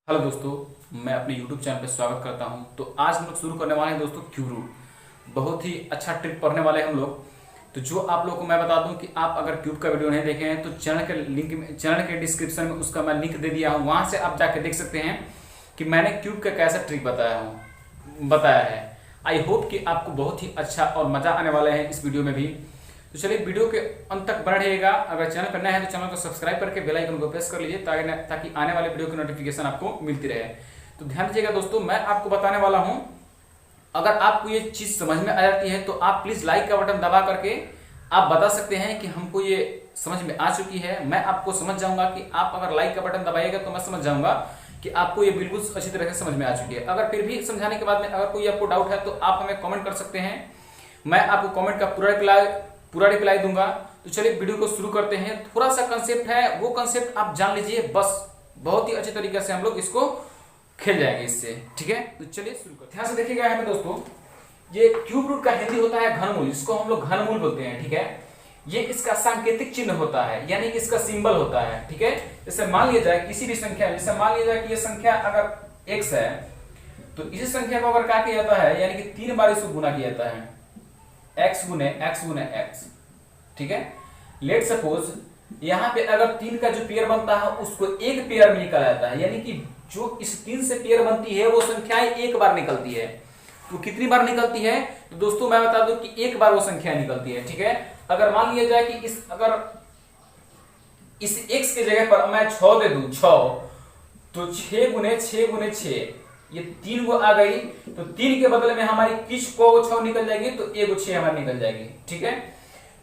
Hello दोस्तों, मैं अपने YouTube चैनल पे स्वागत करता हूं। तो आज हम लोग शुरू करने वाले हैं दोस्तों क्यूब रूट। बहुत ही अच्छा ट्रिक पढ़ने वाले हैं हम लोग। तो जो आप लोगों को मैं बता दूं कि आप अगर क्यूब का वीडियो नहीं देखे हैं तो चैनल के डिस्क्रिप्शन में उसका मैं लिंक दे दिया हूं, वहां से आप जाके देख सकते हैं कि मैंने क्यूब का कैसा ट्रिक बताया है। आई होप कि आपको बहुत ही अच्छा और मजा आने वाला है इस वीडियो में भी। तो चलिए वीडियो के अंत तक बने रहिएगा। अगर चैनल पर नया है तो चैनल को सब्सक्राइब करके बेल आइकन को प्रेस कर लीजिए ताकि आने वाले वीडियो की नोटिफिकेशन आपको मिलती रहे। तो ध्यान दीजिएगा दोस्तों, मैं आपको बताने वाला हूं। अगर आपको ये चीज समझ में आ जाती है तो आप प्लीज लाइक का बटन दबा करके आप बता सकते हैं कि हमको ये समझ में आ चुकी है। मैं आपको समझ जाऊंगा कि आप अगर लाइक का बटन दबाइएगा तो मैं समझ जाऊंगा कि आपको ये बिल्कुल अच्छी तरह से समझ में आ चुकी है। अगर फिर भी समझाने के बाद में अगर कोई आपको डाउट है तो आप हमें कमेंट कर सकते हैं। मैं आपको कमेंट का पूरा रिप्लाई दूंगा। तो चलिए वीडियो को शुरू करते हैं। थोड़ा सा कंसेप्ट है, वो कंसेप्ट आप जान लीजिए बस। बहुत ही अच्छे तरीके से हम लोग इसको खेल जाएंगे इससे, ठीक है। तो चलिए शुरू करते हैं। ध्यान से देखिएगा यहाँ पे दोस्तों, ये क्यूब रूट का हिंदी होता है घनमूल, जिसको हम लोग घनमूल बोलते हैं, ठीक है। ये इसका सांकेतिक चिन्ह होता है, यानी कि इसका सिंबल होता है, ठीक है। जैसे मान लिया जाए किसी भी संख्या, जैसे मान लिया जाए कि ये संख्या अगर x है तो इसी संख्या को अगर क्या किया जाता है, यानी कि 3 बार इसको गुना किया जाता है, x गुने x, ठीक है। लेट सपोज यहां पे अगर 3 का जो पेयर बनता है उसको एक पेयर में निकाला जाता है, यानी कि जो इस 3 से पेयर बनती है वो संख्याएं एक बार निकलती है। तो कितनी बार निकलती है तो दोस्तों मैं बता दूं कि एक बार वो संख्या निकलती है, ठीक है। अगर मान लिया जाए कि इस x के जगह पर मैं 6 दे दूं, 6 तो 6 गुने 6 ये 3 गो आ गई। तो 3 के बदले में हमारी किस को 6 निकल जाएगी, तो 1 6 हमारी निकल जाएगी, ठीक है।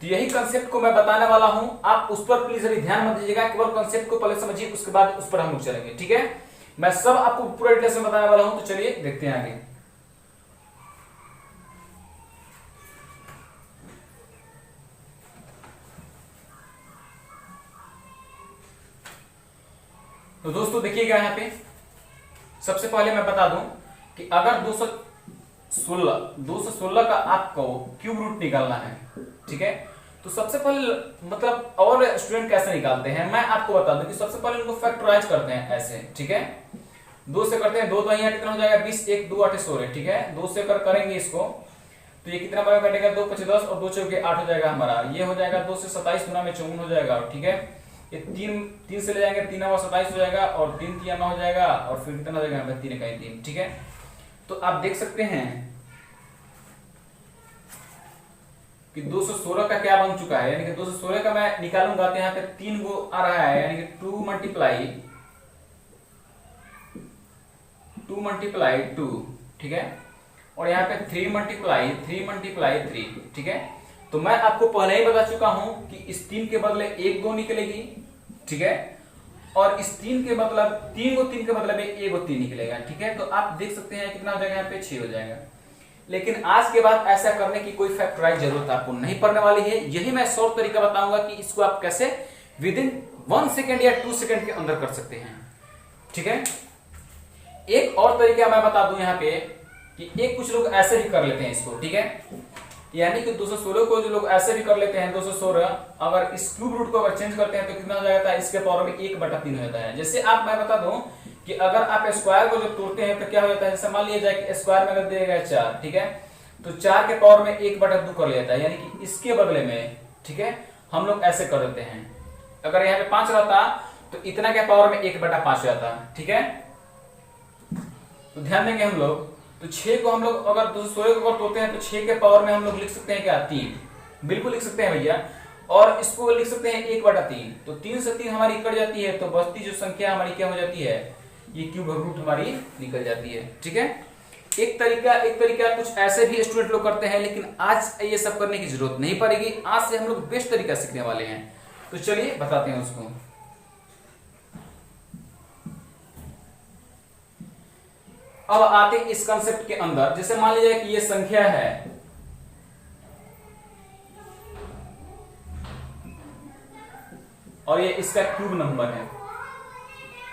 तो यही कंसेप्ट को मैं बताने वाला हूं। आप उस पर प्लीज अभी ध्यान मत दीजिएगा, केवल कंसेप्ट को पहले समझिए, उसके बाद उस पर हम लोग चलेंगे, ठीक है। मैं सब आपको पूरा डिटेल से बताने वाला हूं। तो चलिए देखते हैं आगे। तो दोस्तों देखिएगा यहाँ पे, सबसे पहले मैं बता दूं कि अगर 216 का आपको क्यूब रूट निकालना है, ठीक है। तो सबसे पहले मतलब और स्टूडेंट कैसे निकालते हैं मैं आपको बता दूं कि सबसे पहले उनको फैक्टराइज करते हैं ऐसे, ठीक है। 2 से करते हैं, 2 तो यहाँ कितना हो जाएगा 20, 1 2 8 16, ठीक है। 2 से करेंगे इसको तो ये कितना बार कटेगा, 2 5 10 और 2 चौके 8 हो जाएगा हमारा। ये हो जाएगा 2 से 27 गुना में 54 हो जाएगा, ठीक है। ये 3 से ले जाएंगे, 3 और 27 हो जाएगा और 3 3 9 हो जाएगा और फिर कितना हो जाएगा 3 का 3, ठीक है। तो आप देख सकते हैं कि 216 का क्या बन चुका है, यानी कि 216 का मैं निकालूंगा तो यहाँ पे 3 गो आ रहा है, यानी कि 2 मल्टीप्लाई 2, ठीक है। और यहाँ पे 3 मल्टीप्लाई 3, ठीक है। तो मैं आपको पहले ही बता चुका हूं कि इस 3 के बदले 1 2 निकलेगी, ठीक है। और इस 3 के मतलब 3 के बदले में 1 3 निकलेगा, ठीक है। तो आप देख सकते हैं कितना हो जाएगा, यहाँ पे 6 हो जाएगा। लेकिन आज के बाद ऐसा करने की कोई फैक्टराइज जरूरत आपको नहीं पड़ने वाली है। यही मैं शॉर्ट तरीका बताऊंगा कि इसको आप कैसे विद इन 1 सेकेंड या 2 सेकेंड के अंदर कर सकते हैं, ठीक है। एक और तरीका मैं बता दूं यहाँ पे कि एक कुछ लोग ऐसे भी कर लेते हैं इसको, ठीक है। यानी कि 216 को जो लोग ऐसे भी कर लेते हैं, 216 अगर इस क्यूब रूट को अगर चेंज करते हैं तो कितना हो जाता है, इसके पावर में 1/3 हो जाता है। जैसे आप मैं बता दूं कि अगर आप स्क्वायर को जब तोड़ते हैं तो क्या हो जाता है, जैसे मान लिया जाए कि स्क्वायर में अगर दिया गया 4, ठीक है। तो 4 के पावर में 1/2 कर लेता है, यानी कि इसके बदले में, ठीक है, हम लोग ऐसे कर देते हैं। अगर यहाँ पे 5 रहता तो इतना के पावर में 1/5 हो जाता, ठीक है। तो ध्यान देंगे हम लोग। तो 6 को हम लोग अगर 216 को अगर तोड़ते हैं तो 6 के पावर में हम लोग लिख सकते हैं क्या, 3, बिल्कुल लिख सकते हैं भैया। और इसको लिख सकते हैं 1/3। तो 3 से 3 हमारी कट जाती है, तो बचती जो संख्या हमारी क्या हो जाती है, ये क्यूब रूट हमारी निकल जाती है, ठीक है। एक तरीका कुछ ऐसे भी स्टूडेंट लोग करते हैं, लेकिन आज ये सब करने की जरूरत नहीं पड़ेगी। आज से हम लोग बेस्ट तरीका सीखने वाले हैं। तो चलिए बताते हैं उसको। अब आते हैं इस कंसेप्ट के अंदर। जैसे मान लीजिए कि ये संख्या है, और ये इसका क्यूब नंबर है,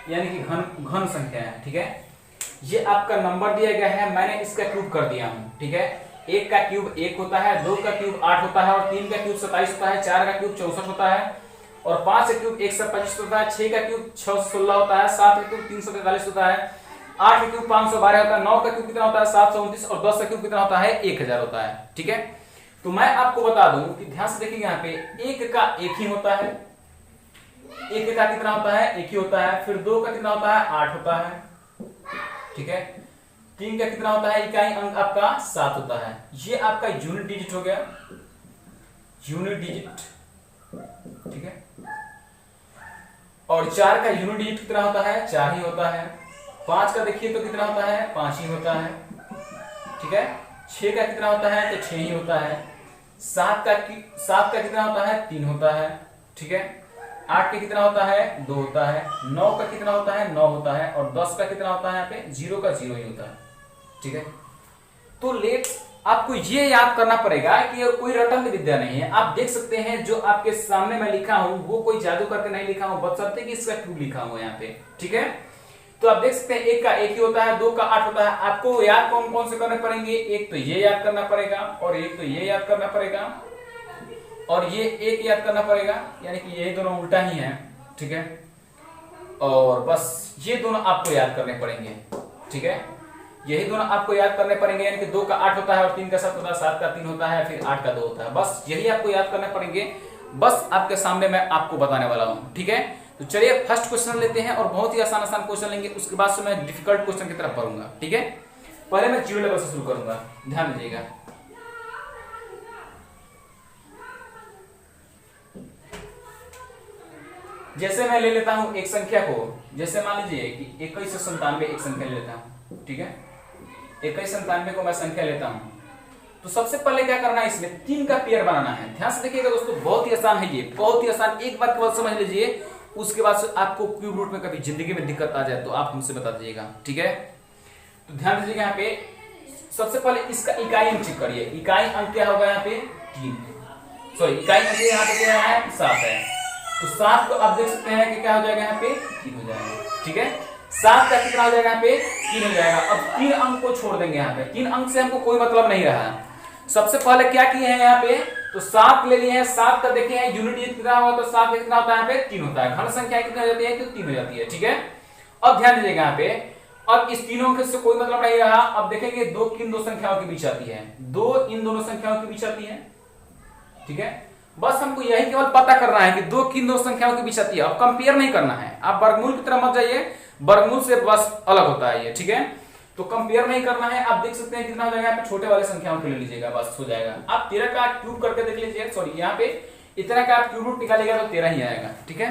यानी कि घन संख्या है, ठीक है। ये आपका नंबर दिया गया है, मैंने इसका क्यूब कर दिया हूं, ठीक है। 1 का क्यूब 1 होता है, 2 का क्यूब 8 होता है और 3 का क्यूब 27 होता है, 4 का क्यूब 64 होता है और 5 का क्यूब 125 होता है, 6 का क्यूब 616 होता है, 7 का क्यूब 343 होता है, 8 का क्यूब 512 होता है, 9 का क्यूब कितना होता है 729 और 10 का क्यूब कितना होता है 1000 होता है। ठीक है, तो मैं आपको बता दूं कि ध्यान से देखिए यहाँ पे 1 का एक ही होता है, 1 का कितना होता है एक ही होता है, फिर 2 का कितना होता है 8 होता है। ठीक है, 3 का कितना होता है इकाई अंक आपका 7 होता है, ये आपका यूनिट डिजिट हो गया, यूनिट डिजिट। ठीक है, और 4 का यूनिट डिजिट कितना होता है 4 ही होता है। 5 का देखिए तो कितना होता है 5 ही होता है। ठीक है, 6 का कितना होता है तो 6 ही होता है। 7 का कितना होता है 3 होता है। ठीक है, 8 का कितना होता है 2 होता है, 9 का कितना होता है 9 होता है, और 10 का कितना होता है यहाँ पे 0 का 0 ही होता है। ठीक है, तो लेट्स आपको ये याद करना पड़ेगा कि कोई रटन विद्या नहीं है। आप देख सकते हैं जो आपके सामने मैं लिखा हूं वो कोई जादू करके नहीं लिखा हूं, बशर्ते कि इसका क्यों लिखा हूं यहाँ पे। ठीक है, तो आप देख सकते हैं 1 का 1 ही होता है, 2 का 8 होता है। आपको याद कौन कौन से करने पड़ेंगे, एक तो ये याद करना पड़ेगा, और एक तो ये याद करना पड़ेगा, और ये एक याद करना पड़ेगा, यानी कि ये दोनों उल्टा ही है। ठीक है, और बस ये दोनों आपको याद करने पड़ेंगे। ठीक है, यही दोनों आपको याद करने पड़ेंगे, यानी कि 2 का 8 होता है और 3 का 7 होता है, 7 का 3 होता है, फिर 8 का 2 होता है। बस यही आपको याद करने पड़ेंगे, बस आपके सामने मैं आपको बताने वाला हूं। ठीक है, तो चलिए फर्स्ट क्वेश्चन लेते हैं और बहुत ही आसान आसान क्वेश्चन लेंगे, उसके बाद से मैं डिफिकल्ट क्वेश्चन की तरफ बढ़ूंगा। ठीक है, पहले मैं 0 लेवल से शुरू करूंगा, ध्यान दीजिएगा। जैसे मैं ले लेता हूं एक संख्या को, जैसे मान लीजिए कि 2197 एक संख्या ले लेता हूं। ठीक है, 2197 को मैं संख्या लेता हूं, तो सबसे पहले क्या करना है, इसमें 3 का पेयर बनाना है। ध्यान से देखिएगा दोस्तों, बहुत ही आसान है ये, बहुत ही आसान, एक बार केवल समझ लीजिए, उसके बाद से आपको क्यूब रूट में कभी जिंदगी में दिक्कत आ जाए तो आप हमसे बता दीजिएगा। ठीक है, तो ध्यान दीजिएगा यहाँ पे सबसे पहले इसका इकाई अंक चेक करिए। इकाई अंक क्या होगा यहाँ पे 3, सॉरी इकाई अंक यहाँ पे क्या है 7 है, तो 7 को आप देख सकते हैं कि क्या हो जाएगा यहाँ पे 3 हो जाएगा। ठीक है, 7 का कितना हो जाएगा यहाँ पे 3 हो जाएगा। अब 3 अंक को छोड़ देंगे, यहाँ पे 3 अंक से हमको कोई मतलब नहीं रहा। सबसे पहले क्या किए हैं यहाँ पे, तो 7 ले लिए हैं, 7 का देखे हैं यूनिट डिजिट कितना होगा, तो 7 कितना होता है यहाँ पे 3 होता है, घन संख्या कितनी हो जाती है तो 3 हो जाती है। ठीक है, अब ध्यान दीजिएगा यहाँ पे, अब इस तीनों के से कोई मतलब नहीं रहा। अब देखेंगे 2 किन दो संख्याओं के बीच आती है, 2 इन दोनों संख्याओं के बीच आती है। ठीक है, बस हमको यही केवल पता करना है कि 2 किन दो संख्याओं के बीच आती है। अब कंपेयर नहीं करना है, आप वर्गमूल की तरफ मत जाइए, वर्गमूल से बस अलग होता है ये। ठीक है, तो कंपेयर नहीं करना है। आप देख सकते हैं कितना हो जाएगा, यहाँ पे छोटे वाले संख्याओं के ले लीजिएगा, बस हो जाएगा। आप 13 का क्यूब करके देख लीजिए, सॉरी यहाँ पे इतना का आप क्यूब रूट निकालिएगा तो 13 ही आएगा। ठीक है,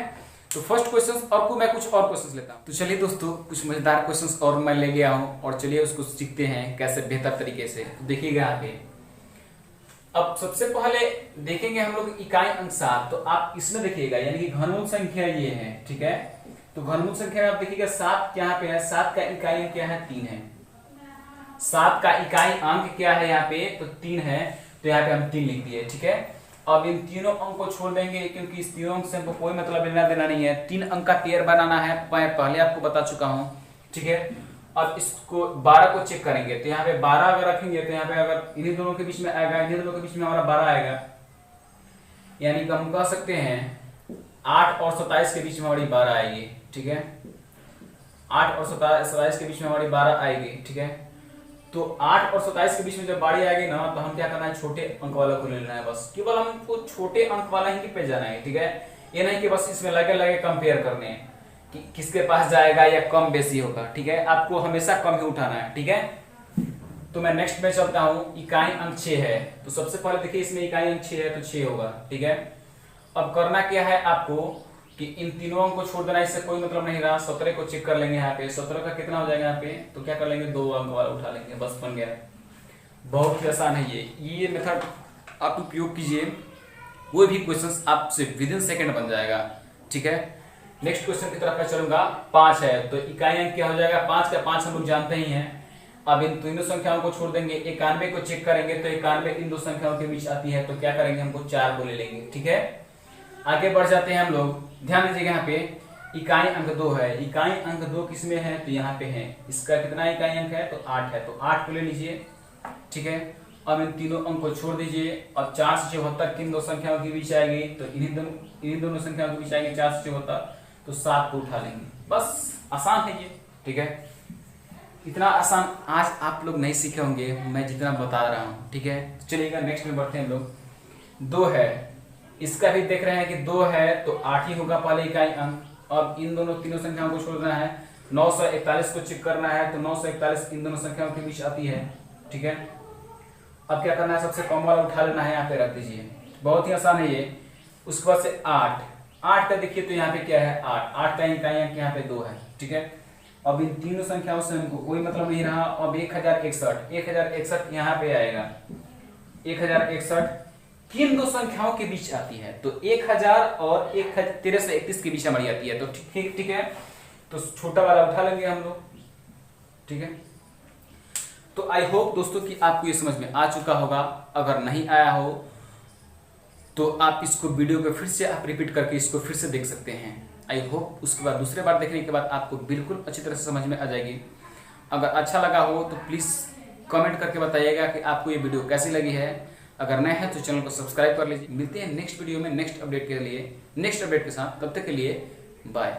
तो फर्स्ट क्वेश्चन और मैं कुछ और क्वेश्चन लेता हूँ। तो चलिए दोस्तों, कुछ मजेदार क्वेश्चन और मैं ले गया हूँ, और चलिए उसको सीखते हैं कैसे बेहतर तरीके से। तो देखिएगा यहाँ पे, अब सबसे पहले देखेंगे हम लोग इकाई अंक 7, तो आप इसमें देखिएगा, यानी कि घनमूल संख्या ये है। ठीक है, तो घनमूल संख्या में आप देखिएगा 7 क्या पे है, 7 का इकाई अंक क्या है 3 है, 7 का इकाई अंक क्या है यहाँ पे तो 3 है, तो यहाँ पे हम 3 लिख दिए। ठीक है, अब इन तीनों अंक को छोड़ देंगे, क्योंकि इस तीनों अंक से हमको कोई मतलब लेना देना नहीं है। 3 अंक का पेयर बनाना है, मैं पहले आपको बता चुका हूँ। ठीक है, अब इसको 12 को चेक करेंगे, तो यहाँ पे 12 अगर रखेंगे तो यहाँ पे अगर इन्हीं दोनों के बीच में आएगा, इन्हीं दोनों के बीच में हमारा 12 आएगा, यानी कि हम कह सकते हैं 8 और 27 के बीच में हमारी 12 आएगी। ठीक है, 8 और 27 के बीच में हमारी 12 आएगी। ठीक है, तो 8 और 27 के बीच में जब 12 आएगी ना, तो हम क्या करना है, छोटे अंक वाला को ले लेना है, बस केवल हमको छोटे अंक वाला ही पे जाना है। ठीक है, ये नहीं कि बस इसमें लगे लगे कंपेयर करने कि किसके पास जाएगा या कम बेसी होगा। ठीक है, आपको हमेशा कम ही उठाना है। ठीक है, तो मैं नेक्स्ट में चलता हूँ। इकाई अंक 6 है, तो सबसे पहले देखिए इसमें इकाई अंक 6 है तो 6 होगा। ठीक है, अब करना क्या है आपको कि इन तीनों अंक को छोड़ देना, इससे कोई मतलब नहीं रहा। 17 को चेक कर लेंगे, यहाँ पे 17 का कितना हो जाएगा यहाँ पे, तो क्या कर लेंगे 2 अंक वाला उठा लेंगे, बस बन गया। बहुत ही आसान है ये मेथड आप उपयोग कीजिए, कोई भी क्वेश्चन आपसे विद इन सेकेंड बन जाएगा। ठीक है, नेक्स्ट क्वेश्चन की तरफ मैं चलूंगा। 5 है, तो इकाई अंक क्या हो जाएगा 5 का 5 हम लोग जानते ही हैं। अब इन तीनों संख्याओं को छोड़ देंगे, 91 को चेक करेंगे, तो 91 इन दो संख्याओं के बीच आती है, तो क्या करेंगे हमको 4 को ले लेंगे। ठीक है, आगे बढ़ जाते हैं हम लोग। ध्यान दीजिएगा यहाँ पे इकाई अंक 2 है, इकाई अंक 2 किसमें है तो यहाँ पे है, इसका कितना इकाई अंक है तो 8 है, तो 8 को ले लीजिए। ठीक है, अब इन तीनों अंक को छोड़ दीजिए। अब 4 से 74 किन दो संख्याओं के बीच आएगी, तो इन्हीं दोनों संख्याओं के बीच आएगी 4 से 74, तो 7 को उठा लेंगे। बस आसान है ये, ठीक है। इतना आसान आज आप लोग नहीं सीखे होंगे मैं जितना बता रहा हूँ, ठीक है। चलिएगा नेक्स्ट में बढ़ते हैं हम लोग। 2 है, इसका भी देख रहे हैं कि 2 है तो 8 ही होगा पहले इकाई अंक। अब इन दोनों तीनों संख्याओं को छोड़ना है, 941 को चेक करना है, तो 941 इन दोनों संख्याओं के बीच आती है, ठीक है। अब क्या करना है, सबसे कम वाला उठा लेना है, यहाँ पे रख दीजिए, बहुत ही आसान है ये। उसके बाद से 8 का देखिए तो यहाँ पे क्या है 8 का इकाई अंक यहाँ पे 2 है, ठीक है। अब इन तीनों संख्याओं से हमको कोई मतलब नहीं रहा। अब 1061 यहाँ पे आएगा। 1061 किन दो संख्याओं के बीच आती है, तो 1000 और 1331 के बीच हमारी आती है, तो ठीक है। तो छोटा वाला उठा लेंगे हम लोग, ठीक है। तो आई होप दोस्तों कि आपको ये समझ में आ चुका होगा। अगर नहीं आया हो तो आप इसको वीडियो को फिर से आप रिपीट करके इसको फिर से देख सकते हैं। आई होप उसके बाद दूसरे बार देखने के बाद आपको बिल्कुल अच्छी तरह से समझ में आ जाएगी। अगर अच्छा लगा हो तो प्लीज़ कमेंट करके बताइएगा कि आपको ये वीडियो कैसी लगी है। अगर नए हैं तो चैनल को सब्सक्राइब कर लीजिए। मिलते हैं नेक्स्ट वीडियो में नेक्स्ट अपडेट के साथ। तब तक के लिए बाय।